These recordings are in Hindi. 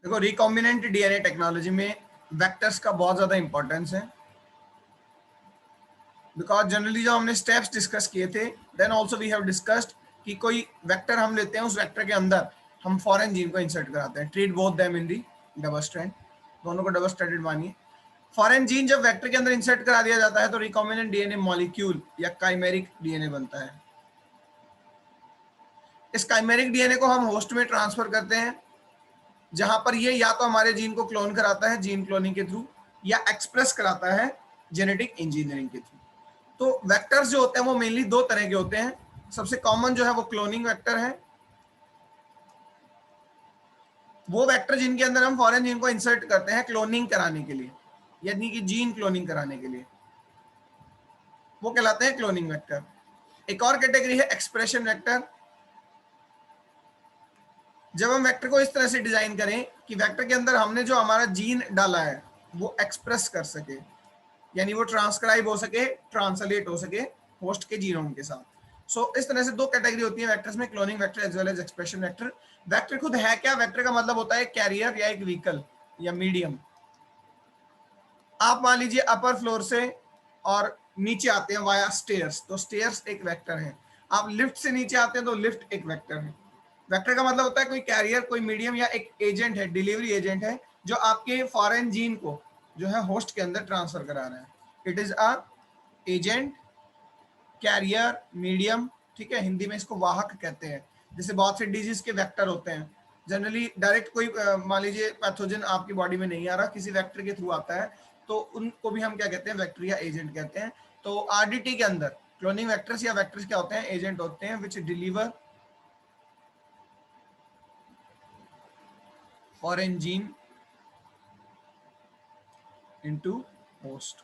देखो रिकॉम्बिनेंट डीएनए टेक्नोलॉजी में वेक्टर्स का बहुत ज्यादा इंपॉर्टेंस है, बिकॉज जनरली जो हमने स्टेप्स डिस्कस किए थे, then also we have discussed कि कोई वेक्टर हम लेते हैं, उस वेक्टर के अंदर हम फॉरेन जीन को इंसर्ट कराते हैं, treat both them in the double strand, दोनों को डबल स्ट्रैंडेड मानिए। फॉरेन जीन जब वेक्टर के अंदर इंसर्ट करा दिया जाता है तो रिकॉम्बिनेंट डीएनए मॉलिक्यूल या काइमेरिक डीएनए बनता है। इस काइमेरिक डीएनए को हम होस्ट में ट्रांसफर करते हैं, जहां पर ये या तो हमारे जीन को क्लोन कराता है जीन क्लोनिंग के थ्रू, या एक्सप्रेस कराता है जेनेटिक इंजीनियरिंग के थ्रू। तो वेक्टर्स जो होते हैं वो मेनली दो तरह के होते हैं। सबसे कॉमन जो है वो क्लोनिंग वेक्टर है, वो वेक्टर जिनके अंदर हम फॉरेन जीन को इंसर्ट करते हैं क्लोनिंग कराने के लिए, यानी कि जीन क्लोनिंग कराने के लिए, वो कहलाते हैं क्लोनिंग वेक्टर। एक और कैटेगरी है एक्सप्रेशन वेक्टर। जब हम वेक्टर को इस तरह से डिजाइन करें कि वेक्टर के अंदर हमने जो हमारा जीन डाला है वो एक्सप्रेस कर सके, यानी वो ट्रांसक्राइब हो सके, ट्रांसलेट हो सके होस्ट के जीनोम के साथ। सो इस तरह से दो कैटेगरी होती है वेक्टर्स में, cloning vector as well as expression vector. Vector खुद है क्या? वेक्टर का मतलब होता है कैरियर या एक व्हीकल या मीडियम। आप मान लीजिए अपर फ्लोर से और नीचे आते हैं वाया स्टेयर्स, तो स्टेयर्स एक वेक्टर है। आप लिफ्ट से नीचे आते हैं तो लिफ्ट एक वेक्टर है। वेक्टर का मतलब होता है कोई कैरियर, कोई मीडियम या एक एजेंट है, डिलीवरी एजेंट है, जो आपके फॉरेन जीन को जो है होस्ट के अंदर ट्रांसफर करा रहा है। It is a agent, carrier, medium, ठीक है। हिंदी में इसको वाहक कहते हैं। जैसे बहुत से डिजीज के वेक्टर होते हैं, जनरली डायरेक्ट कोई मान लीजिए पैथोजन आपकी बॉडी में नहीं आ रहा, किसी वेक्टर के थ्रू आता है, तो उनको भी हम क्या कहते हैं? वेक्टर या एजेंट कहते हैं। तो आरडीटी के अंदर क्लोनिंग वेक्टर्स या वेक्टर्स क्या होते हैं? एजेंट होते हैं which deliver foreign gene into host.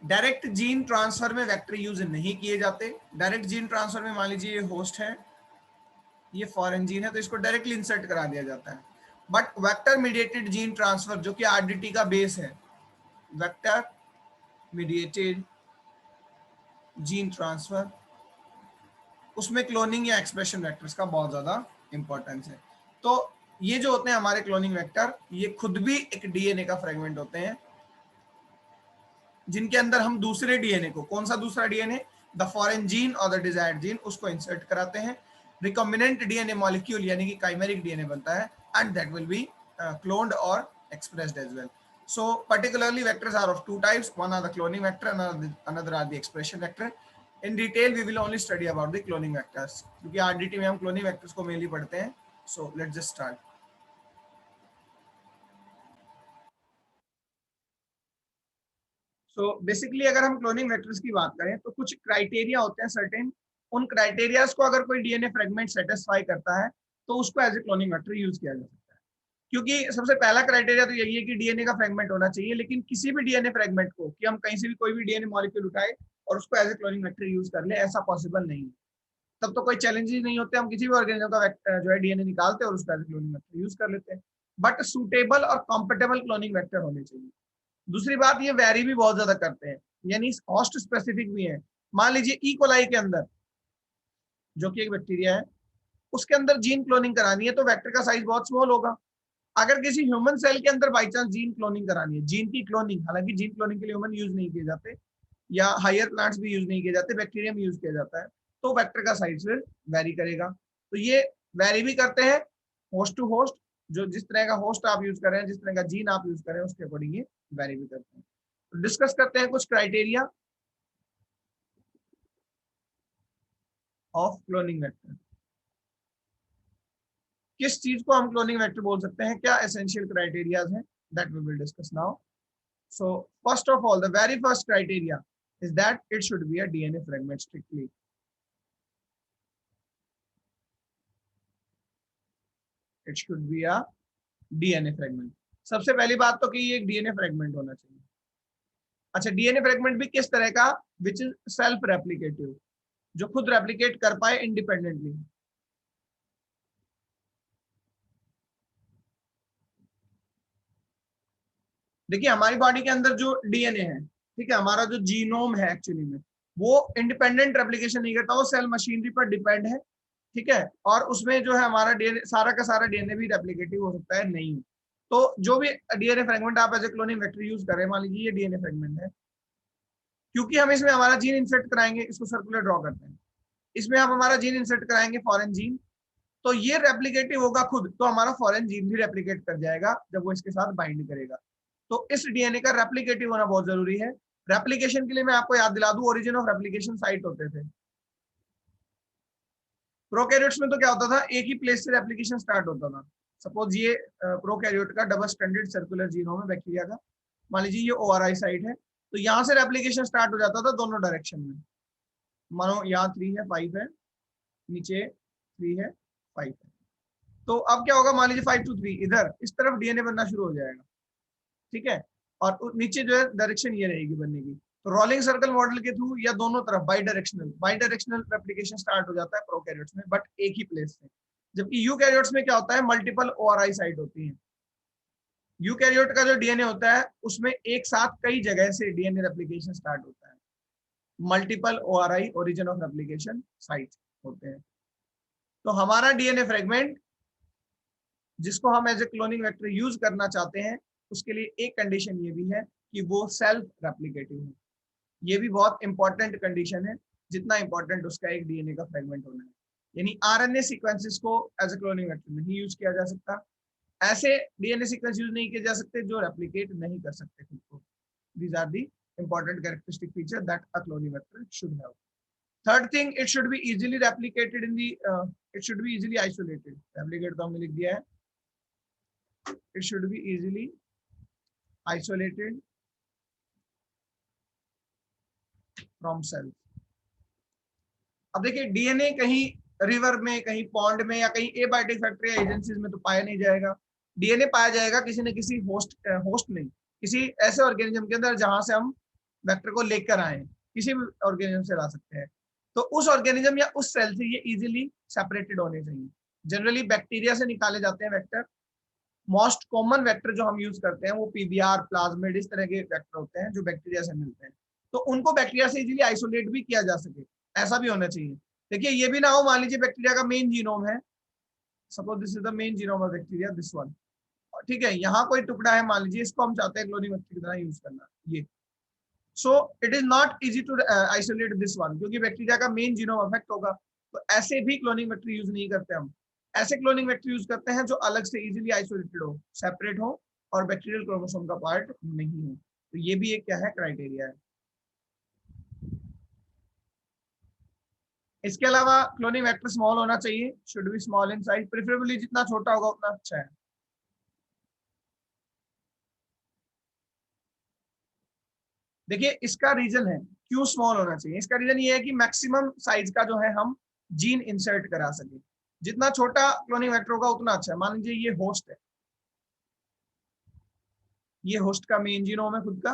Direct gene transfer में वेक्टर यूज नहीं किए जाते। डायरेक्ट जीन ट्रांसफर में मान लीजिए ये होस्ट है, ये फॉरेन जीन है, तो इसको डायरेक्टली इंसर्ट करा दिया जाता है। But vector mediated gene transfer जो कि आरडीटी का बेस है, वेक्टर मीडिएटेड जीन ट्रांसफर, उसमें क्लोनिंग या एक्सप्रेशन वेक्टर्स का बहुत ज्यादा इंपॉर्टेंस है। तो ये जो होते हैं हमारे क्लोनिंग वेक्टर, ये खुद भी एक डीएनए का फ्रेगमेंट होते हैं, जिनके अंदर हम दूसरे डीएनए को, कौन सा दूसरा डीएनए? द फॉरेन जीन और द डिजायर्ड जीन, उसको इंसर्ट कराते हैं। रिकॉम्बिनेंट डीएनए मॉलिक्यूल यानी कि काइमेरिक डीएनए बनता है, and that will be cloned और expressed as well. So particularly vectors are of two types. One are the cloning vector, another are the expression vector. In detail, we will only study about the cloning vectors. क्योंकि RDT में हम cloning vectors को mainly पढ़ते हैं. So let's just start. So basically अगर हम क्लोनिंग वेक्टर्स की बात करें तो कुछ क्राइटेरिया होते हैं सर्टेन, उन क्राइटेरियाज को अगर कोई डीएनए फ्रेगमेंट सेटिस्फाई करता है तो उसको as a cloning vector use किया जा सकता है। क्योंकि सबसे पहला क्राइटेरिया तो यही है कि डीएनए का फ्रेगमेंट होना चाहिए, लेकिन किसी भी डीएनए फ्रेगमेंट को कि हम कहीं से भी कोई भी डीएनए मॉलिक्यूल उठाए और उसको as a cloning vector use कर ले, ऐसा पॉसिबल नहीं है। तब तो कोई चैलेंज ही नहीं होते, हम किसी भी ऑर्गेनिज्म का जो है डीएनए निकालते हैं और उसको as a cloning vector use कर लेते हैं। बट सुटेबल और कॉम्पेटेबल क्लोनिंग वेक्टर होने चाहिए। दूसरी बात, ये वैरी भी बहुत ज्यादा करते हैं, यानी हॉस्ट स्पेसिफिक भी है। मान लीजिए ई कोलाई के अंदर, जो कि एक बैक्टीरिया है, उसके अंदर जीन क्लोनिंग करानी है तो वेक्टर का साइज बहुत स्मॉल होगा। अगर किसी ह्यूमन सेल के अंदर बाई चांस जीन क्लोनिंग करानी है, जीन की क्लोनिंग, हालांकि जीन क्लोनिंग के लिए ह्यूमन यूज नहीं किए जाते, या हायर प्लांट्स भी यूज नहीं किए जाते, बैक्टीरिया में यूज किया जाता है, तो वेक्टर का साइज फिर वेरी करेगा। तो ये वेरी भी करते हैं होस्ट टू होस्ट, जो जिस तरह का होस्ट आप यूज कर रहे हैं, जिस तरह का जीन आप यूज कर रहे हैं, उसके अकॉर्डिंग ये वेरी भी करते हैं। तो डिस्कस करते हैं कुछ क्राइटेरिया ऑफ क्लोनिंग वेक्टर। किस चीज को हम क्लोनिंग वेक्टर बोल सकते हैं, क्या एसेंशियल क्राइटेरियाज हैं, that we will discuss now. So first of all, the very first criteria is that it should be a DNA fragment strictly. It should be a DNA fragment. सबसे पहली बात तो कि ये एक डीएनए फ्रेगमेंट होना चाहिए। अच्छा, डीएनए फ्रेगमेंट भी किस तरह का? विच इज सेल्फ रेप्लिकेटिव, जो खुद रेप्लिकेट कर पाए इंडिपेंडेंटली। देखिए हमारी बॉडी के अंदर जो डीएनए है, ठीक है, हमारा जो जीनोम है एक्चुअली में, वो इंडिपेंडेंट रेप्लिकेशन नहीं करता, वो सेल मशीनरी पर डिपेंड है। ठीक है, और उसमें जो है हमारा डीएनए सारा का सारा डीएनए भी रेप्लिकेटिव हो सकता है, नहीं। तो जो भी डीएनए फ्रेगमेंट आप as a cloning vector use करें, मान लीजिए ये डीएनए फ्रेगमेंट है, क्योंकि हम इसमें हमारा जीन इंसर्ट कराएंगे, इसको सर्कुलर ड्रॉ करते हैं, इसमें हम हमारा जीन इंसर्ट कराएंगे फॉरेन जीन, तो ये रेप्लिकेटिव होगा खुद, तो हमारा फॉरेन जीन भी रेप्लिकेट कर जाएगा जब वो इसके साथ बाइंड करेगा। तो इस डीएनए का रेप्लिकेटिव होना बहुत जरूरी है। रेप्लिकेशन के लिए मैं आपको याद दिला दूं, ओरिजिन ऑफ रेप्लिकेशन साइट होते थे। प्रोकैरियोट्स में तो क्या होता था, एक ही प्लेस से रेप्लिकेशन स्टार्ट होता था। सपोज ये प्रोकैरियोट का डबल स्ट्रैंडेड सर्कुलर जीनोम है बैक्टीरिया का, मान लीजिए ये ओआरआई साइट है, तो यहाँ से रेप्लिकेशन स्टार्ट हो जाता था दोनों डायरेक्शन में। मानो यहाँ 3 है 5 है, नीचे 3 है 5 है, तो अब क्या होगा, मान लीजिए 5 to 3 इधर इस तरफ डीएनए बनना शुरू हो जाएगा, ठीक है, और नीचे जो है डायरेक्शन ये रहेगी बनने की। तो रोलिंग सर्कल मॉडल के थ्रू या दोनों तरफ बाई डायरेक्शनल रेप्लिकेशन स्टार्ट हो जाता है प्रोकैरियोट्स में, बट एक ही प्लेस से। जबकि यूकैरियोट्स में क्या होता है, मल्टीपल ओआरआई साइट होती है। यूकैरियोट का जो डीएनए होता है उसमें एक साथ कई जगह से डीएनए रेप्लिकेशन स्टार्ट होता है, multiple ORI origin of replication site होते हैं। तो हमारा डीएनए फ्रेगमेंट जिसको हम as a cloning vector use करना चाहते हैं, उसके लिए एक कंडीशन ये भी है कि वो सेल्फ रेप्लिकेटिव है। ये भी बहुत इंपॉर्टेंट कंडीशन है, जितना इंपॉर्टेंट उसका एक डीएनए का फ्रेगमेंट होना है। यानी आरएनए सीक्वेंसेस को एज ए क्लोनिंग वेक्टर नहीं यूज किया जा सकता, ऐसे डीएनए सीक्वेंस यूज नहीं किए जा सकते जो रेप्लिकेट नहीं कर सकते खुद को। These are the important characteristic feature that a cloning vector should have. Third thing, it should be easily replicated in the, it should be easily isolated. Replicate तो हमने लिख दिया है, it should be easily isolated from cell। अब देखिए डीएनए कहीं रिवर में, कहीं पॉन्ड में, या कहीं एबायोटिक फैक्ट्री या एजेंसीज में तो पाया नहीं जाएगा। डीएनए पाया जाएगा किसी न किसी होस्ट नहीं, किसी ऐसे ऑर्गेनिज्म के अंदर जहां से हम वेक्टर को लेकर आए, किसी भी ऑर्गेनिज्म से ला सकते हैं। तो उस ऑर्गेनिज्म या उस सेल से ये इजीली सेपरेटेड होने चाहिए। जनरली बैक्टीरिया से निकाले जाते हैं वेक्टर। मोस्ट कॉमन वेक्टर जो हम यूज करते हैं वो पीबीआर, प्लाज्मिड, इस तरह के वेक्टर होते हैं जो बैक्टीरिया से मिलते हैं। तो उनको बैक्टीरिया से इजीली आइसोलेट भी किया जा सके, ऐसा भी होना चाहिए। देखिए ये भी ना हो, मान लीजिए बैक्टीरिया का मेन जीनोम है, suppose this is the main genome of bacteria, this one, ठीक है, यहाँ कोई टुकड़ा है मान लीजिए, इसको हम चाहते हैं क्लोनिंग वेक्टर की तरह यूज करना, ये। So it is not easy to isolate this one, क्योंकि बैक्टीरिया का मेन जीनोम अफेक्ट होगा। तो ऐसे भी क्लोनिंग वेक्टर यूज नहीं करते हम। ऐसे क्लोनिंग वेक्टर यूज करते हैं जो अलग से इजीली आइसोलेटेड हो, सेपरेट हो, और बैक्टीरियल क्रोमोसोम का पार्ट नहीं हो। तो ये भी एक क्या है, क्राइटेरिया है। इसके अलावा क्लोनिंग वेक्टर स्मॉल होना चाहिए, should be small in size, preferably जितना छोटा होगा उतना अच्छा है। देखिए इसका रीजन है क्यों स्मॉल होना चाहिए, इसका रीजन ये है कि मैक्सिमम साइज का जो है हम जीन इंसर्ट करा सके। जितना छोटा क्लोनिंग वेक्टर होगा उतना अच्छा है। मान लीजिए ये होस्ट है, ये होस्ट का मेन जीनोम है खुद का,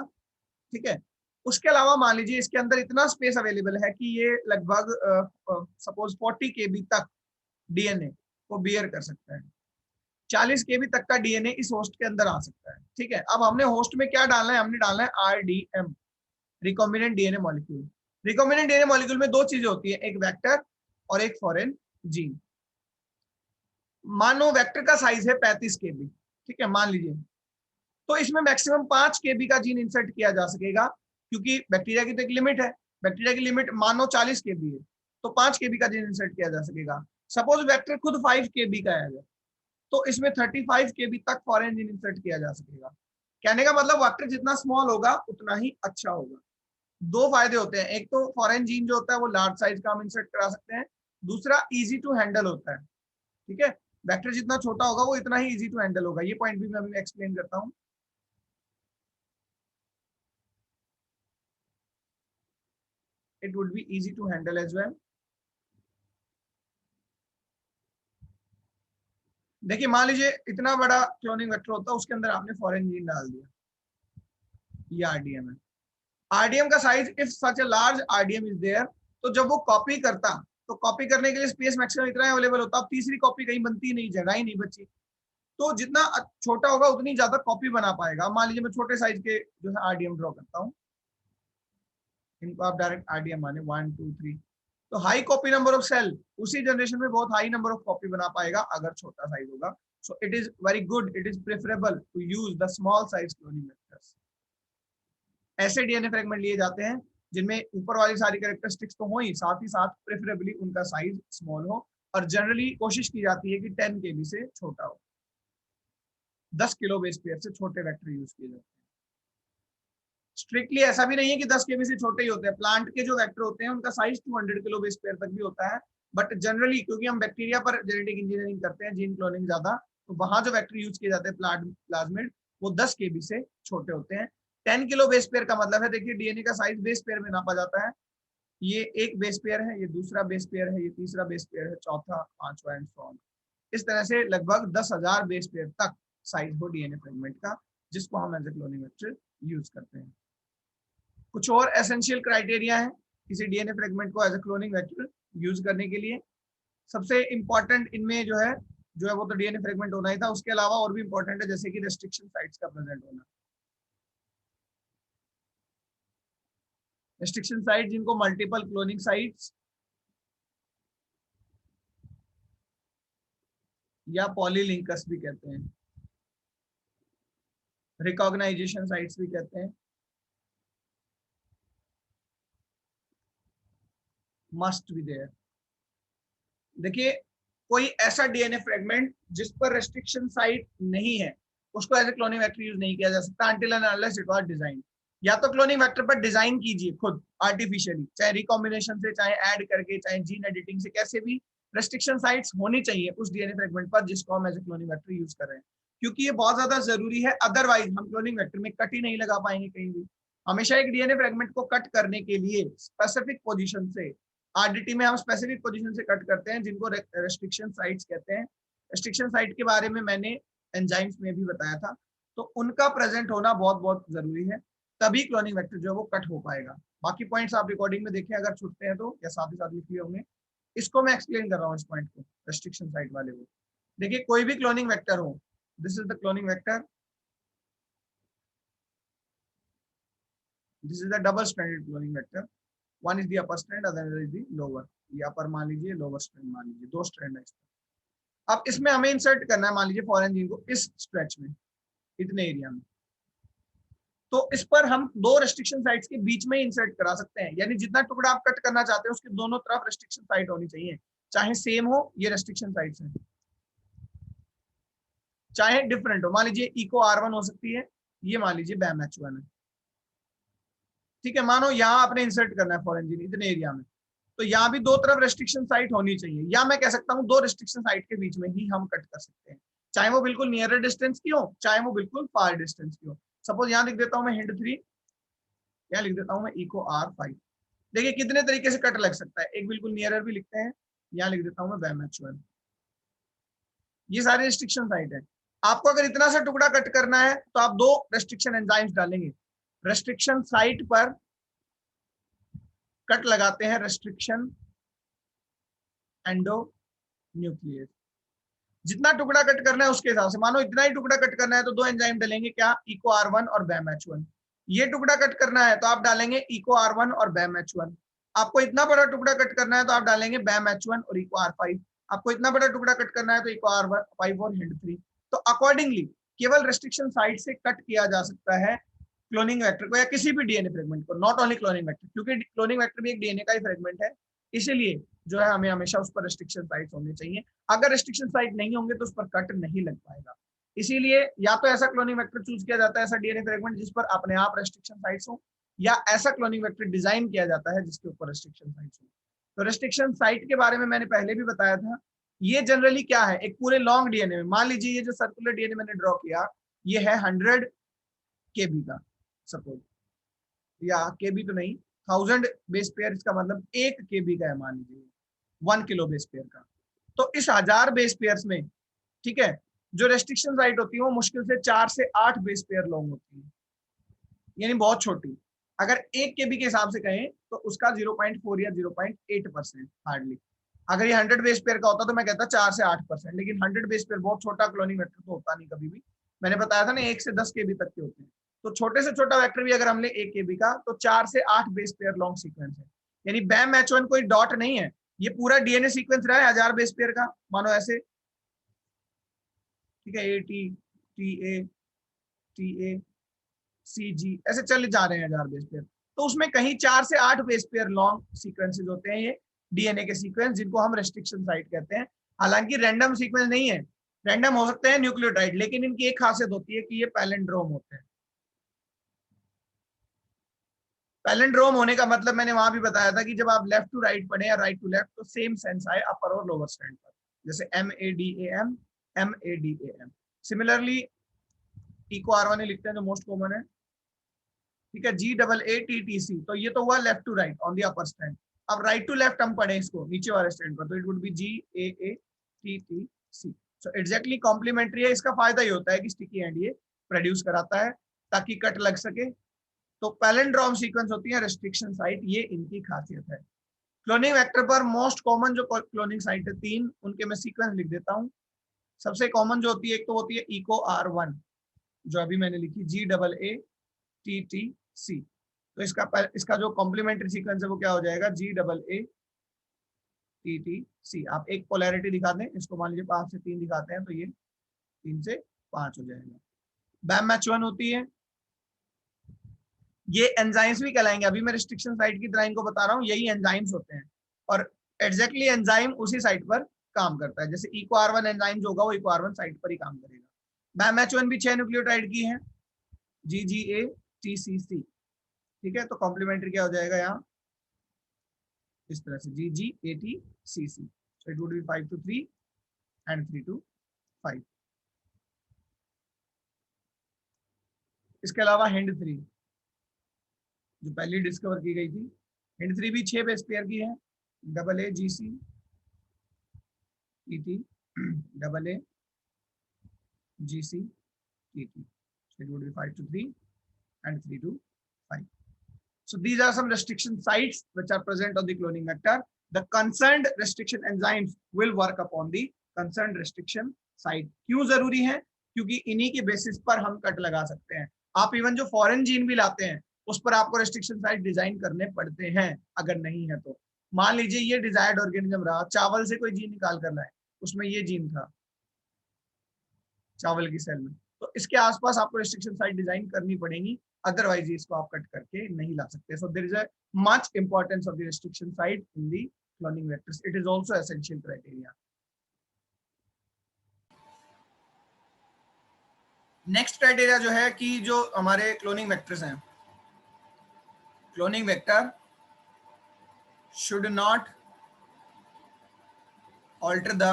ठीक है। उसके अलावा मान लीजिए इसके अंदर इतना स्पेस अवेलेबल है कि ये लगभग सपोज 40 केबी तक डीएनए को बियर कर सकता है। 40 केबी तक का डीएनए इस होस्ट के अंदर आ सकता है, ठीक है। अब हमने होस्ट में क्या डालना है, हमने डालना है RDM, recombinant DNA molecule. Recombinant DNA molecule में दो चीजें होती है, एक वेक्टर और एक फॉरेन जीन। मानो वेक्टर का साइज है 35 केबी, ठीक है, मान लीजिए, तो इसमें मैक्सिमम 5 केबी का जीन इंसर्ट किया जा सकेगा, क्योंकि बैक्टीरिया की तो एक लिमिट है। बैक्टीरिया की लिमिट मानो 40 केबी है, तो 5 केबी का जीन इंसर्ट किया जा सकेगा। सपोज वेक्टर खुद 5 केबी का है, तो इसमें 35 केबी तक फॉरेन जीन इंसर्ट किया जा सकेगा। कहने का मतलब वेक्टर जितना स्मॉल होगा उतना ही अच्छा होगा। दो फायदे होते हैं, एक तो फॉरेन जीन जो होता है वो लार्ज साइज का हम इंसर्ट करा सकते हैं, दूसरा इजी टू हैंडल होता है, ठीक है। वेक्टर जितना छोटा होगा वो इतना ही इजी टू हैंडल होगा। ये पॉइंट भी मैं अभी एक्सप्लेन करता हूँ। It would be easy to handle as well। देखिए मान लीजिए इतना बड़ा क्लोनिंग वेक्टर होता है, उसके अंदर आपने फॉरेन जीन डाल दिया, ये आरडीएम है। आरडीएम का size, if such a large RDM is there, तो जब वो कॉपी करता, तो कॉपी करने के लिए स्पेस मैक्सिमम इतना अवेलेबल होता, अब तीसरी कॉपी कहीं बनती नहीं, जगह ही नहीं बची। तो जितना छोटा होगा उतनी ज्यादा कॉपी बना पाएगा। मान लीजिए मैं छोटे साइज के जो है आरडीएम ड्रॉ करता हूँ, इनको आप डायरेक्ट आरडीएम माने 1 2 3, तो high copy number of cell उसी जनरेशन में बहुत हाई नंबर ऑफ कॉपी बना पाएगा अगर छोटा साइज होगा। So it is very good, it is preferable to use the small size cloning vectors. ऐसे डीएनए फ्रेगमेंट लिए जाते हैं जिनमें ऊपर वाली सारी कैरेक्टरिस्टिक्स तो हो ही, साथ ही साथ प्रेफरेबली उनका साइज स्मॉल हो, और जनरली कोशिश की जाती है कि 10 केबी से छोटा हो। 10 किलो बेस पेयर से छोटे वेक्टर यूज किए जाते हैं। स्ट्रिक्टली ऐसा भी नहीं है कि 10 केबी से छोटे ही होते हैं। प्लांट के जो वेक्टर होते हैं उनका साइज 200 किलो बेस पेयर तक भी होता है, बट जनरली क्योंकि हम बैक्टीरिया पर जेनेटिक इंजीनियरिंग करते हैं, जीन क्लोनिंग ज्यादा, तो वहां जो वेक्टर यूज किए जाते हैं प्लाज्मिड, वो 10 केबी से छोटे होते हैं। 10 किलो बेस पेयर का मतलब है, देखिए डीएनए का साइज बेस पेयर में नापा जाता है। ये एक बेस पेयर है, ये दूसरा बेस पेयर है, ये तीसरा बेस पेयर है, चौथा, पांचवा एंड सो ऑन। इस तरह से लगभग 10,000 बेस पेयर तक साइज हो डीएनए फ्रेगमेंट का, जिसको हम as a cloning vector use करते हैं। कुछ और एसेंशियल क्राइटेरिया है किसी डीएनए फ्रेगमेंट को as a cloning vector use करने के लिए। सबसे इंपॉर्टेंट इनमें जो है वो तो डीएनए फ्रेगमेंट होना ही था, उसके अलावा और भी इंपॉर्टेंट है जैसे कि रेस्ट्रिक्शन साइट्स का प्रेजेंट होना। रेस्ट्रिक्शन साइट जिनको मल्टीपल क्लोनिंग साइट्स या पॉलीलिंकस भी कहते हैं, रिकॉग्नाइजेशन साइट्स भी कहते हैं, मस्ट बी देयर। देखिए कोई ऐसा डीएनए फ्रेगमेंट जिस पर रेस्ट्रिक्शन साइट नहीं है उसको as a cloning vector use नहीं किया जा सकता until and unless it was design. या तो क्लोनिंग वेक्टर पर डिजाइन कीजिए खुद आर्टिफिशियली, चाहे रिकॉम्बिनेशन से, चाहे ऐड करके, चाहे जीन एडिटिंग से, कैसे भी रेस्ट्रिक्शन साइट्स होनी चाहिए उस डीएनए फ्रेगमेंट पर जिसको हम as a cloning vector use कर रहे हैं, क्योंकि ये बहुत ज्यादा जरूरी है। अदरवाइज हम क्लोनिंग वेक्टर में कट ही नहीं लगा पाएंगे कहीं भी। हमेशा एक डीएनए फ्रेगमेंट को कट करने के लिए स्पेसिफिक पोजीशन से, आरडीटी में हम स्पेसिफिक पोजीशन से कट करते हैं जिनको रेस्ट्रिक्शन साइट्स कहते हैं। रेस्ट्रिक्शन साइट के बारे में मैंने एंजाइम्स में भी बताया था, तो उनका प्रेजेंट होना बहुत बहुत जरूरी है, तभी क्लोनिंग वेक्टर जो है वो कट हो पाएगा। बाकी पॉइंट्स आप रिकॉर्डिंग में देखें अगर छूटते हैं तो, या साथ ही साथ लिख लिए होंगे। इसको मैं एक्सप्लेन कर रहा हूँ इस पॉइंट को, रेस्ट्रिक्शन साइट वाले को। देखिए कोई भी क्लोनिंग वेक्टर हो, this is the cloning vector, this is the double stranded cloning vector, one is the upper strand, other is the lower. ये अपर मान लीजिए, लोअर स्ट्रैंड मान लीजिए, दो स्ट्रैंड है इसमें। अब इसमें हमें इंसर्ट करना है मान लीजिए फॉरेन जीन को इस स्ट्रेच में, इतने एरिया में, तो इस पर हम दो रेस्ट्रिक्शन साइट्स के बीच में इंसर्ट करा सकते हैं। यानी जितना टुकड़ा आप कट करना चाहते हैं उसके दोनों तरफ रेस्ट्रिक्शन साइट होनी चाहिए, चाहे सेम हो, ये रेस्ट्रिक्शन साइट्स हैं, चाहे डिफरेंट हो। मान लीजिए इको R1 हो सकती है, ये मान लीजिए बैम H1 है, ठीक है। मानो यहाँ आपने इंसर्ट करना है फॉरेन जीन इतने एरिया में, तो यहाँ भी दो तरफ रेस्ट्रिक्शन साइट होनी चाहिए, या मैं कह सकता हूँ दो रेस्ट्रिक्शन साइट के बीच में ही हम कट कर सकते हैं, चाहे वो बिल्कुल नियर डिस्टेंस की हो, चाहे वो बिल्कुल फार डिस्टेंस की हो। सपोज यहाँ लिख देता हूँ मैं हिंट 3, यहाँ लिख देता हूँ मैं इको R5। देखिए कितने तरीके से कट लग सकता है, एक बिल्कुल नियरर भी लिखते हैं, यहाँ लिख देता हूँ मैं बैम H1। ये सारे रेस्ट्रिक्शन साइट है। आपको अगर इतना सा टुकड़ा कट करना है तो आप दो रेस्ट्रिक्शन एंजाइम्स डालेंगे, रेस्ट्रिक्शन साइट पर कट लगाते हैं रेस्ट्रिक्शन एंडो न्यूक्लियस। जितना टुकड़ा कट करना है उसके हिसाब से, मानो इतना ही टुकड़ा कट करना है तो दो एंजाइम डालेंगे, क्या, इको R1 और बैम H1। ये टुकड़ा कट करना है तो आप डालेंगे इको R1 और बैम H1। आपको इतना बड़ा टुकड़ा कट करना है तो आप डालेंगे बैम H1 और इको R5। आपको इतना बड़ा टुकड़ा कट करना है तो इको R5 और हिंट 3। तो अकॉर्डिंगली केवल रेस्ट्रिक्शन साइट से कट किया जा सकता है क्लोनिंग वेक्टर को या किसी भी डीएनए फ्रेगमेंट को, नॉट ओनली क्लोनिंग वेक्टर, क्योंकि क्लोनिंग वेक्टर भी एक डीएनए का ही फ्रेगमेंट है, इसीलिए जो है हमें हमेशा उस पर रेस्ट्रिक्शन साइट्स होने चाहिए। अगर रेस्ट्रिक्शन साइट नहीं होंगे तो उस पर कट नहीं लग पाएगा। इसीलिए या तो ऐसा क्लोनिंग वेक्टर चूज किया जाता है, ऐसा डीएनए फ्रेगमेंट जिस पर अपने आप रेस्ट्रिक्शन साइट्स हो, या ऐसा क्लोनिंग वेक्टर डिजाइन किया जाता है जिसके ऊपर रेस्ट्रिक्शन साइट्स हो। तो रेस्ट्रिक्शन साइट के बारे में मैंने पहले भी बताया था। ये जनरली क्या है, एक पूरे लॉन्ग डीएनए में, मान लीजिए ये जो सर्कुलर डीएनए मैंने ड्रॉ किया, ये है 100 केबी का सपोज, या केबी तो नहीं, 1000 बेस पेयर, इसका मतलब 1 केबी का है मान लीजिए, 1 किलो बेस पेयर का। तो इस 1000 बेस पेयर्स में, ठीक है, जो रेस्ट्रिक्शन साइट होती है वो मुश्किल से 4 से 8 बेस पेयर लॉन्ग होती है, यानी बहुत छोटी। अगर 1 केबी के हिसाब से कहें तो उसका 0.4 या 0.8% हार्डली। अगर ये 100 बेस पेयर का होता तो मैं कहता 4 से 8%, लेकिन 100 बेस पेयर बहुत छोटा क्लोनिंग वेक्टर तो होता नहीं कभी भी। मैंने बताया था ना 1 से 10 केबी तक के होते हैं, तो छोटे से छोटा वेक्टर भी अगर हम ले 1 केबी का तो 4 से 8 बेस पेयर लॉन्ग सीक्वेंस है। यानी BAM-H1 कोई डॉट नहीं है, ये पूरा डीएनए सीक्वेंस रहा है 1000 बेस पेयर का, मानो ऐसे, ठीक है, TA CG ऐसे चले जा रहे हैं 1000 बेस पेयर। तो उसमें कहीं 4 से 8 बेस पेयर लॉन्ग सीक्वेंसेस होते हैं, ये डीएनए के सीक्वेंस, जिनको हम रेस्ट्रिक्शन साइट कहते हैं। हालांकि रैंडम सीक्वेंस नहीं है, रैंडम हो सकते हैं न्यूक्लियोटाइड, लेकिन इनकी एक खासियत होती है कि ये पैलिंड्रोम होते हैं। पैलिंड्रोम होने का मतलब मैंने वहां भी बताया था कि जब आप लेफ्ट टू राइट पढ़े या राइट टू लेफ्ट तो सेम सेंस आए अपर और लोअर स्टैंड पर, जैसे MADAM MADAM। सिमिलरली टी को R1 ही लिखते हैं जो मोस्ट कॉमन है, ठीक है, GAATTC, तो ये तो हुआ left to right on the upper strand. अब राइट टू लेफ्ट हम पढ़े इसको नीचे वाले स्टैंड पर, तो it would be GAATTC। So exactly complementary है। इसका फायदा ये होता है कि स्टिकी एंड ये प्रोड्यूस कराता है ताकि कट लग सके। तो पैलिंड्रोम सीक्वेंस होती है रेस्ट्रिक्शन साइट, ये इनकी खासियत है। क्लोनिंग वेक्टर पर मोस्ट कॉमन जो क्लोनिंग साइट है 3, उनके मैं सीक्वेंस लिख देता हूं। सबसे कॉमन जो होती है, एक तो होती है इको R1 जो अभी मैंने लिखी GAATTC। तो इसका जो कॉम्प्लीमेंट्री सीक्वेंस है वो क्या हो जाएगा, GAATTC। आप एक पोलैरिटी दिखा दें, इसको मान लीजिए 5 से 3 दिखाते हैं, तो ये 3 से 5 हो जाएगा। BAM-H1 होती है, ये एंजाइम्स भी कहलाएंगे। अभी मैं रिस्ट्रिक्शन साइट की तरह इनको बता रहा हूँ, यही एंजाइम्स होते हैं और एग्जैक्टली एंजाइम उसी साइट पर काम करता है। जैसे इको R1 एंजाइम जो होगा वो इको R1 साइट पर ही काम करेगा। BAM-H1 भी 6 न्यूक्लियोटाइड की है, GGATCC, ठीक है। तो कॉम्प्लीमेंट्री क्या हो जाएगा यहाँ इस तरह से, GGATCC। So it would be 5 to 3 and 3 to 5। इसके अलावा HIND3 जो पहले डिस्कवर की गई थी, HIND3 भी 6 बेस पेयर की है, AAGC TT AAGC TT। So it would be 5 to 3 and 3 to 5। So these are some restriction sites which are present on the cloning vector. The concerned restriction enzymes will work upon the concerned restriction site। क्यों जरूरी है? क्योंकि इन्हीं के बेसिस पर हम कट लगा सकते हैं। आप इवन जो फॉरेन जीन भी लाते हैं उस पर आपको रेस्ट्रिक्शन साइट डिजाइन करने पड़ते हैं, अगर नहीं है तो। मान लीजिए ये डिजायर्ड ऑर्गेनिज्म रहा, चावल से कोई जीन निकाल कर लाए, उसमें ये जीन था चावल की सेल में, तो इसके आसपास आपको रेस्ट्रिक्शन साइट डिजाइन करनी पड़ेगी, अदरवाइज इसको आप कट करके नहीं ला सकते। So there is a much importance of the restriction site in the cloning vectors. It is also essential criteria. Next criteria जो है कि जो हमारे क्लोनिंग वेक्टर्स हैं, cloning vector should not alter the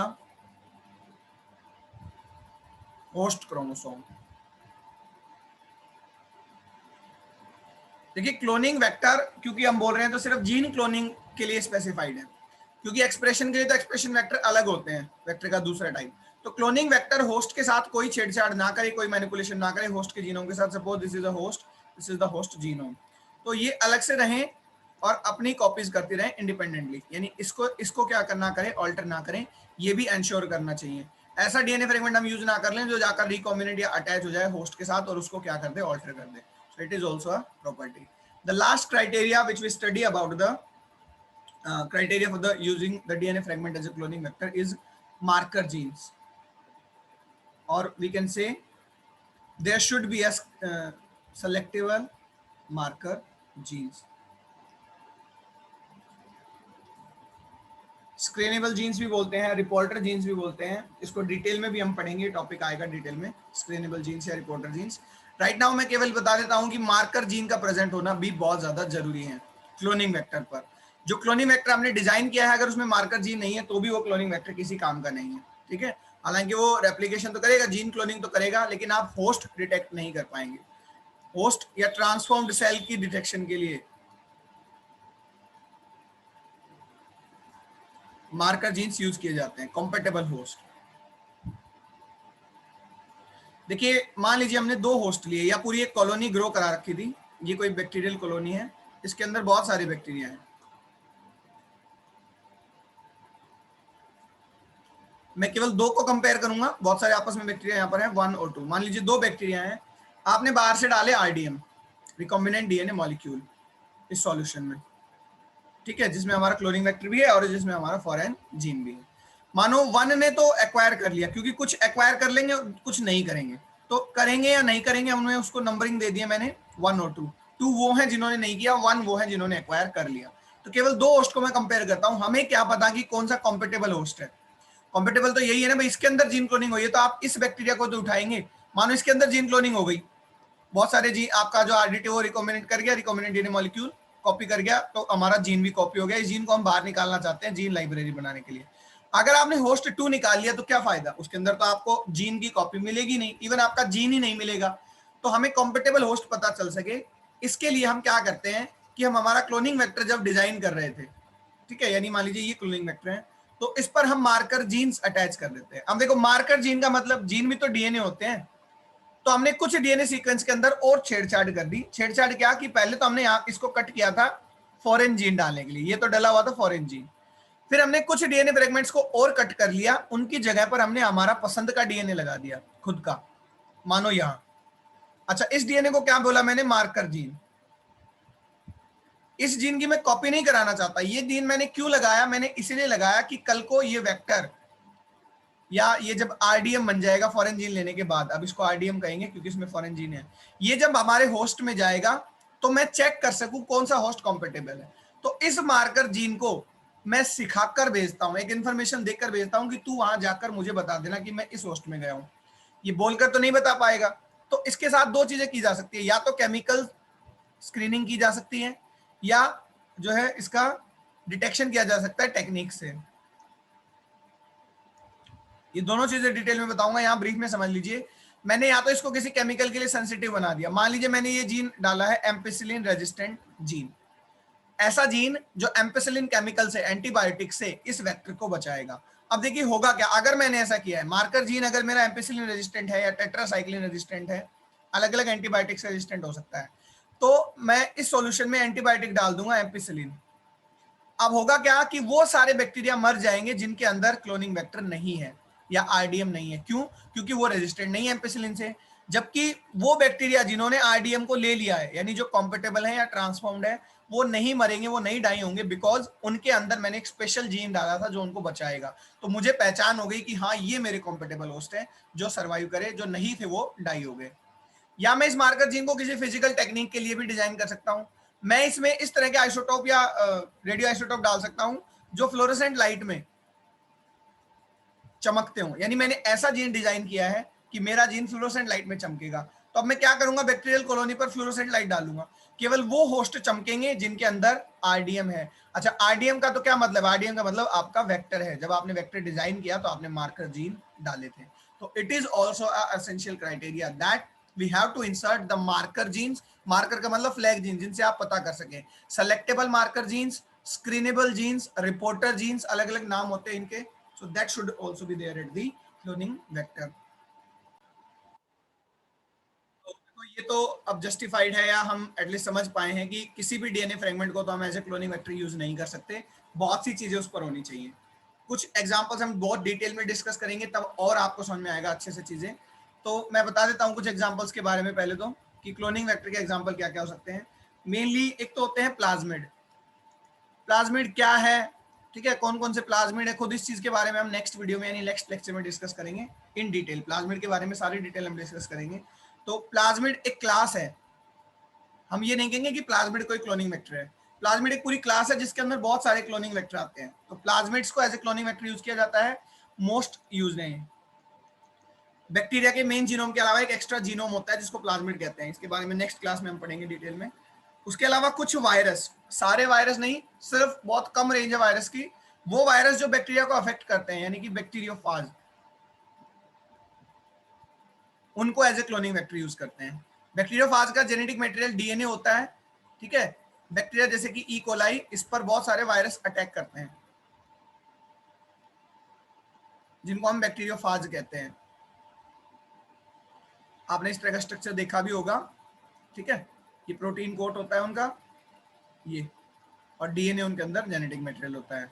host chromosome। देखिए क्लोनिंग वेक्टर क्योंकि हम बोल रहे हैं तो सिर्फ जीन क्लोनिंग के लिए स्पेसिफाइड है, क्योंकि एक्सप्रेशन के लिए तो एक्सप्रेशन वेक्टर अलग होते हैं, वेक्टर का दूसरा टाइप। तो क्लोनिंग वेक्टर होस्ट के साथ कोई छेड़छाड़ ना करे, कोई मैनिपुलेशन ना करे होस्ट के जीनोम के साथ। Suppose this is a host, this is the host genome, तो ये अलग से रहें और अपनी कॉपीज करती रहें इंडिपेंडेंटली, यानी इसको क्या करना करें, ऑल्टर ना करें, ये भी एंश्योर करना चाहिए। ऐसा डीएनए फ्रेगमेंट हम यूज ना कर लें जो जाकर रिकॉम्बिनेट या अटैच हो जाए होस्ट के साथ और उसको क्या कर दे, ऑल्टर कर दे। So it is also a property। The last criteria which we study about the criteria for the using the DNA fragment as a cloning vector is marker genes, or we can say there should be a selective marker genes। Screenable genes भी बोलते हैं, रिपोर्टर जीन्स भी बोलते हैं, इसको डिटेल में भी हम पढ़ेंगे, टॉपिक आएगा डिटेल में स्क्रीनेबल जीन्स या रिपोर्टर जीन्स। राइट नाउ मैं केवल बता देता हूं कि मार्कर जीन का प्रेजेंट होना भी बहुत ज्यादा जरूरी है क्लोनिंग वेक्टर पर। जो क्लोनिंग वेक्टर हमने डिजाइन किया है, अगर उसमें मार्कर जीन नहीं है तो भी वो क्लोनिंग वेक्टर किसी काम का नहीं है, ठीक है। हालांकि वो रेप्लिकेशन तो करेगा, जीन क्लोनिंग तो करेगा, लेकिन आप होस्ट डिटेक्ट नहीं कर पाएंगे। होस्ट या ट्रांसफॉर्म्ड सेल की डिटेक्शन के लिए मार्कर जीन्स यूज किए जाते हैं, कॉम्पेटेबल होस्ट। देखिए मान लीजिए हमने 2 होस्ट लिए या पूरी एक कॉलोनी ग्रो करा रखी थी, ये कोई बैक्टीरियल कॉलोनी है, इसके अंदर बहुत सारे बैक्टीरिया हैं। मैं केवल 2 को कंपेयर करूंगा, बहुत सारे आपस में बैक्टीरिया यहाँ पर हैं 1 और 2। मान लीजिए 2 बैक्टीरिया हैं, आपने बाहर से डाले आरडीएम, रिकॉम्बिनेंट डीएनए मॉलिक्यूल इस सॉल्यूशन में, ठीक है, जिसमें हमारा क्लोनिंग वेक्टर भी है और जिसमें हमारा फॉरेन जीन भी है। मानो 1 ने तो एक्वायर कर लिया, क्योंकि कुछ एक्वायर कर लेंगे कुछ नहीं करेंगे, तो करेंगे या नहीं करेंगे हमने उसको नंबरिंग दे दिया मैंने 1 और 2। 2 वो है जिन्होंने नहीं किया, 1 वो है जिन्होंने एक्वायर कर लिया। तो केवल 2 होस्ट को मैं कंपेयर करता हूं, हमें क्या पता कि कौन सा कॉम्पेटेबल होस्ट है। कॉम्पेटेबल तो यही है ना भाई, इसके अंदर जीन क्लोनिंग हुई है तो आप इस बैक्टीरिया को तो उठाएंगे। मानो इसके अंदर जीन क्लोनिंग हो गई, बहुत सारे जीन, आपका जो आरडीटी वो रिकॉम्बिनेंट कर गया, रिकॉम्बिनेंट डीएनए मॉलिक्यूल कॉपी कर गया, तो हमारा जीन भी कॉपी हो गया। इस जीन को हम बाहर निकालना चाहते हैं जीन लाइब्रेरी बनाने के लिए। अगर आपने होस्ट 2 निकाल लिया तो क्या फायदा, उसके अंदर तो आपको जीन की कॉपी मिलेगी नहीं, इवन आपका जीन ही नहीं मिलेगा। तो हमें कॉम्पेटेबल होस्ट पता चल सके, इसके लिए हम क्या करते हैं कि हम हमारा क्लोनिंग वेक्टर जब डिजाइन कर रहे थे, ठीक है, यानी मान लीजिए ये क्लोनिंग वेक्टर है, तो इस पर हम मार्कर जीन्स अटैच कर देते हैं। अब देखो मार्कर जीन का मतलब, जीन भी तो डीएनए होते हैं, तो हमने कुछ डीएनए सीक्वेंस के अंदर और छेड़छाड़ कर दी। छेड़छाड़ क्या कि पहले तो हमने यहाँ इसको कट किया था फॉरेन जीन डालने के लिए, ये तो डला हुआ था फॉरेन जीन। फिर हमने कुछ डीएनए फ्रेगमेंट्स को और कट कर लिया, उनकी जगह पर हमने हमारा पसंद का डीएनए लगा दिया खुद का, मानो यहां। अच्छा, इस डीएनए को क्या बोला मैंने, मार्कर जीन। इस जीन की मैं कॉपी नहीं कराना चाहता। ये जीन मैंने क्यों लगाया, मैंने इसलिए लगाया कि कल को ये वेक्टर या ये जब आरडीएम बन जाएगा फॉरेन जीन लेने के बाद, अब इसको आरडीएम कहेंगे क्योंकि इसमें फॉरेन जीन है, ये जब हमारे होस्ट में जाएगा तो मैं चेक कर सकूं कौन सा होस्ट कॉम्पेटेबल है। तो इस मार्कर जीन को मैं सिखाकर भेजता हूं, एक इंफॉर्मेशन देकर भेजता हूं कि तू वहां जाकर मुझे बता देना कि मैं इस होस्ट में गया हूं। ये बोलकर तो नहीं बता पाएगा। तो इसके साथ 2 चीजें की जा सकती है, या तो केमिकल स्क्रीनिंग की जा सकती है, या जो है इसका डिटेक्शन किया जा सकता है टेक्निक से। ये दोनों चीजें डिटेल में बताऊंगा, यहां ब्रीफ में समझ लीजिए। मैंने या तो इसको किसी केमिकल के लिए सेंसिटिव बना दिया, मान लीजिए मैंने ये जीन डाला है एम्पिसिलिन रेजिस्टेंट जीन, ऐसा जीन जो एम्पिसिलिन केमिकल से, एंटीबायोटिक से इस वेक्टर को बचाएगा। अब देखिए होगा क्या अगर मैंने ऐसा किया है, मार्कर जीन अगर मेरा एम्पिसिलिन रेजिस्टेंट है या टेट्रासाइक्लिन रेजिस्टेंट है, अलग अलग एंटीबायोटिक से रेजिस्टेंट हो सकता है, तो मैं इस सॉल्यूशन में एंटीबायोटिक डाल दूंगा एम्पिसिलिन। अब होगा क्या कि वो सारे बैक्टीरिया मर जाएंगे जिनके अंदर क्लोनिंग वेक्टर नहीं है या आरडीएम नहीं है। क्यों? क्योंकि वो रेजिस्टेंट नहीं है एम्पिसिलिन से। जबकि वो बैक्टीरिया जिन्होंने आरडीएम को ले लिया है, यानी जो कॉम्पेटेबल है या ट्रांसफॉर्म्ड है, वो नहीं मरेंगे, वो नहीं डाई होंगे, बिकॉज उनके अंदर मैंने एक स्पेशल जीन डाला था जो उनको बचाएगा। तो मुझे पहचान हो गई कि हाँ ये मेरे कॉम्पेटेबल होस्ट है जो सर्वाइव करे, जो नहीं थे वो डाई हो गए। या मैं इस मार्कर जीन को किसी फिजिकल टेक्निक के लिए भी डिजाइन कर सकता हूं। मैं इसमें इस तरह के आइसोटोप या रेडियो आइसोटोप डाल सकता हूं जो फ्लोरोसेंट लाइट में चमकते हो, यानी मैंने ऐसा जीन डिजाइन किया है कि मेरा जीन फ्लोरोसेंट लाइट में चमकेगा। तो अब मैं क्या करूंगा, बैक्टीरियल कॉलोनी पर फ्लोरोसेंट लाइट डालूंगा, केवल वो होस्ट चमकेंगे जिनके अंदर आरडीएम है। अच्छा, आरडीएम का तो क्या मतलब, आरडीएम का मतलब आपका वेक्टर है। जब आपने वेक्टर डिजाइन किया तो आपने मार्कर जीन डाले थे। तो it is also essential criteria that we have to insert the marker genes. Marker का मतलब फ्लैग जीन, जिनसे आप पता कर सके। Selectable marker genes, screenable genes, reporter genes, अलग अलग नाम होते हैं इनके। So that should also be there at the cloning vector. तो ये तो अब जस्टिफाइड है, या हम एटलीस्ट समझ पाए हैं कि किसी भी डीएनए फ्रेगमेंट को तो हम as a cloning vector use नहीं कर सकते, बहुत सी चीजें उस पर होनी चाहिए। कुछ एग्जांपल्स हम बहुत डिटेल में डिस्कस करेंगे तब और आपको समझ में आएगा अच्छे से चीजें। तो मैं बता देता हूँ कुछ एग्जांपल्स के बारे में पहले तो, कि क्लोनिंग वेक्टर के एग्जांपल क्या क्या हो सकते हैं। मेनली एक तो होते हैं प्लाज्मिड। प्लाज्मिड क्या है, ठीक है, कौन कौन से प्लाज्मिड है, खुद इस चीज के बारे में हम नेक्स्ट वीडियो में यानी नेक्स्ट लेक्चर में डिस्कस करेंगे इन डिटेल। प्लाज्मिड के बारे में सारी डिटेल हम डिस्कस करेंगे। तो प्लाज्मिड एक क्लास है, हम ये नहीं कहेंगे कि प्लाज्मिड कोई क्लोनिंग वेक्टर है। प्लाज्मिड एक पूरी क्लास है जिसके अंदर बहुत सारे क्लोनिंग वेक्टर आते हैं। तो प्लाज्मिड्स को as a cloning vector use किया जाता है। मोस्ट यूज है। बैक्टीरिया के मेन जीनोम के अलावा एक एक्स्ट्रा जीनोम होता है जिसको प्लाज्मिड कहते हैं, इसके बारे में नेक्स्ट क्लास में हम पढ़ेंगे डिटेल में। उसके अलावा कुछ वायरस, सारे वायरस नहीं, सिर्फ बहुत कम रेंज है वायरस की, वो वायरस जो बैक्टीरिया को अफेक्ट करते हैं, यानी कि बैक्टीरियोफाज, उनको as a cloning vector use करते हैं। बैक्टीरियोफाज का जेनेटिक मटेरियल डीएनए होता है, ठीक है। बैक्टीरिया जैसे कि ई कोलाई, इस पर बहुत सारे वायरस अटैक करते हैं जिनको हम बैक्टीरियोफाज कहते हैं। आपने इस तरह का स्ट्रक्चर देखा भी होगा, ठीक है। ये प्रोटीन कोट होता है उनका, ये, और डीएनए उनके अंदर जेनेटिक मटेरियल होता है।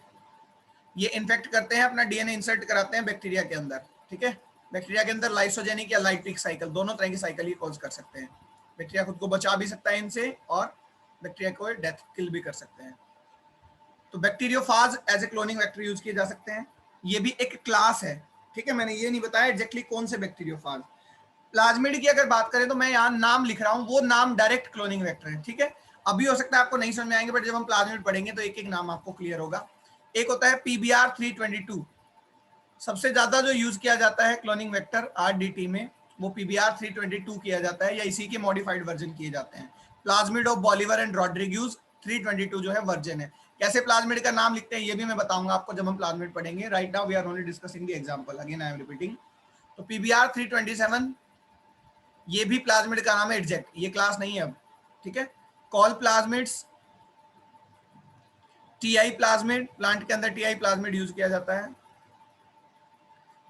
ये इन्फेक्ट करते हैं, अपना डीएनए इंसर्ट कराते हैं बैक्टीरिया के अंदर, ठीक है। बैक्टीरिया के अंदर लाइसोजेनिक या लाइटिक साइकिल, दोनों तरह की साइकिल ये कॉज कर सकते हैं। बैक्टीरिया खुद को बचा भी सकता है इनसे, और बैक्टीरिया को डेथ किल भी कर सकते हैं। तो bacteriophage as a cloning vector use किए जा सकते हैं। ये भी एक क्लास है, ठीक है, मैंने ये नहीं बताया एग्जैक्टली कौन से बैक्टीरियोफाज। प्लाज्मिड की अगर बात करें तो मैं यहाँ नाम लिख रहा हूँ, वो नाम डायरेक्ट क्लोनिंग वेक्टर है, ठीक है। अभी हो सकता है आपको नहीं समझ में आएंगे, बट जब हम प्लाज्मिड पढ़ेंगे तो एक एक नाम आपको क्लियर होगा। एक होता है PBR 322, सबसे ज्यादा जो यूज किया जाता है क्लोनिंग वेक्टर RDT में वो PBR 322 किया जाता है, या इसी के मॉडिफाइड वर्जन किए जाते हैं। प्लाज्मिड ऑफ बॉलिवर एंड रॉड्रिग्यूज 322 जो है वर्जन है। कैसे प्लाज्मिड का नाम लिखते हैं ये भी मैं बताऊंगा आपको जब हम प्लाज्मिड पढ़ेंगे। Right now we are only discussing the example, again I am repeating. तो PBR 327 ये भी प्लाज्मिड का नाम है एग्जैक्ट, ये क्लास नहीं है अब, ठीक है। Call plasmids, TI plasmid, plant के अंदर TI प्लाज्मिड यूज किया जाता है।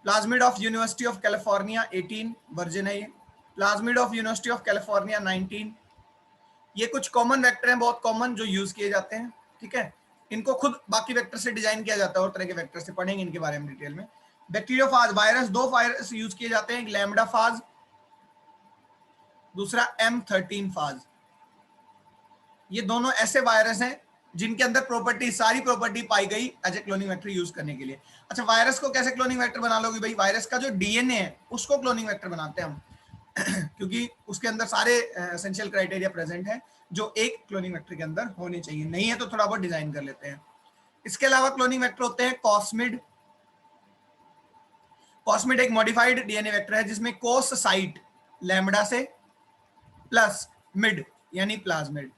Plasmid of university of California 18 version है ये। Plasmid of university of California 19। ये कुछ कॉमन वेक्टर हैं, बहुत कॉमन जो यूज किए जाते हैं, ठीक है। इनको खुद बाकी वेक्टर से डिजाइन किया जाता है, और तरह के वेक्टर से पढ़ेंगे इनके बारे में डिटेल में। बैक्टीरियोफाज वायरस, दो वायरस यूज किए जाते हैं, एक लैम्डा फाज, दूसरा M13 फाज। ये दोनों ऐसे वायरस हैं जिनके अंदर प्रॉपर्टी, सारी प्रॉपर्टी पाई गई as a cloning vector use करने के लिए। अच्छा, वायरस को कैसे क्लोनिंग वेक्टर बना लोगे भाई? वायरस का जो DNA है उसको क्लोनिंग वेक्टर बनाते हैं हम क्योंकि उसके अंदर सारे एसेंशियल क्राइटेरिया प्रेजेंट है जो एक क्लोनिंग वेक्टर के अंदर होने चाहिए। नहीं है तो थोड़ा बहुत डिजाइन कर लेते हैं। इसके अलावा क्लोनिंग वेक्टर होते हैं कॉस्मिड। कॉस्मिड एक मॉडिफाइड DNA वेक्टर है जिसमें कोस साइट लैम्बडा से प्लस मिड यानी प्लाज्मिड।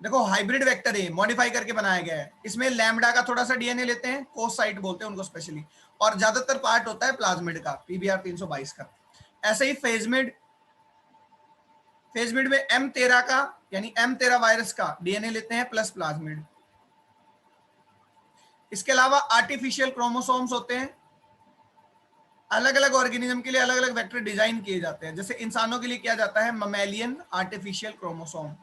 देखो हाइब्रिड वेक्टर है, मॉडिफाई करके बनाया गया है। इसमें लैम्बडा का थोड़ा सा DNA लेते हैं, कोस साइट बोलते हैं उनको स्पेशली, और ज्यादातर पार्ट होता है प्लाज्मिड का, PBR 322 का। ऐसे ही फेजमिड, फेजमिड में M13 का यानी M13 वायरस का DNA लेते हैं प्लस प्लाज्मिड। इसके अलावा आर्टिफिशियल क्रोमोसोम्स होते हैं, अलग अलग ऑर्गेनिज्म के लिए अलग अलग वेक्टर डिजाइन किए जाते हैं। जैसे इंसानों के लिए किया जाता है mammalian artificial chromosome,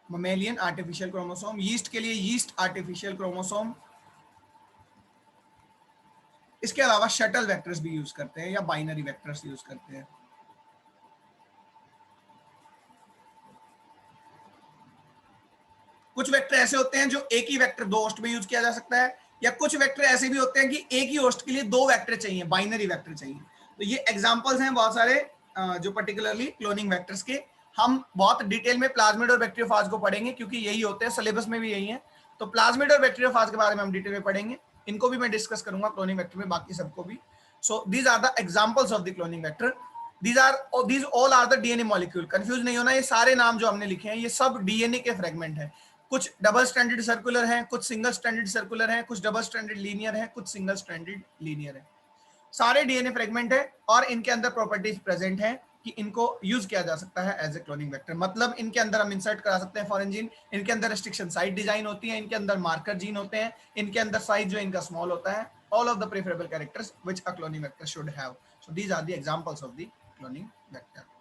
mammalian artificial chromosome. Yeast के लिए यीस्ट आर्टिफिशियल क्रोमोसोम। इसके अलावा शटल वेक्टर्स भी यूज करते हैं या बाइनरी वेक्टर्स यूज करते हैं। कुछ वेक्टर ऐसे होते हैं जो एक ही वेक्टर दो होस्ट में यूज किया जा सकता है, या कुछ वेक्टर ऐसे भी होते हैं कि एक ही होस्ट के लिए दो वेक्टर चाहिए, बाइनरी वेक्टर चाहिए। तो ये एग्जांपल्स हैं बहुत सारे जो पर्टिकुलरली क्लोनिंग वेक्टर्स के। हम बहुत डिटेल में प्लाज्मिड और बैक्टीरियोफाज को पढ़ेंगे क्योंकि यही होते हैं, सिलेबस में भी यही है। तो प्लाज्मिड और बैक्टीरियोफाज के बारे में हम डिटेल में पढ़ेंगे, इनको भी मैं डिस्कस करूंगा क्लोनिंग वेक्टर में, बाकी सबको भी। So these are the examples of the cloning vector. these all are the DNA molecule। Confuse नहीं होना, ये सारे नाम जो हमने लिखे हैं ये सब DNA के फ्रेगमेंट है। कुछ डबल स्टैंडर्ड सर्कुलर हैं, कुछ सिंगल स्टैंडर्ड सर्कुलर हैं, कुछ डबल स्टैंडर्ड लीनियर है, कुछ सिंगल स्टैंडर्ड लीनियर है। सारे DNA फ्रेगमेंट है और इनके अंदर प्रॉपर्टीज प्रेजेंट है कि इनको यूज किया जा सकता है एज ए क्लोनिंग वेक्टर। मतलब इनके अंदर हम इंसर्ट करा सकते हैं फॉरेन जीन, इनके अंदर रेस्ट्रिक्शन साइट डिजाइन होती है, इनके अंदर मार्कर जीन होते हैं, इनके अंदर साइज जो इनका स्मॉल होता है। All of the preferable characters which a cloning vector should have. So these are the examples of the cloning vector.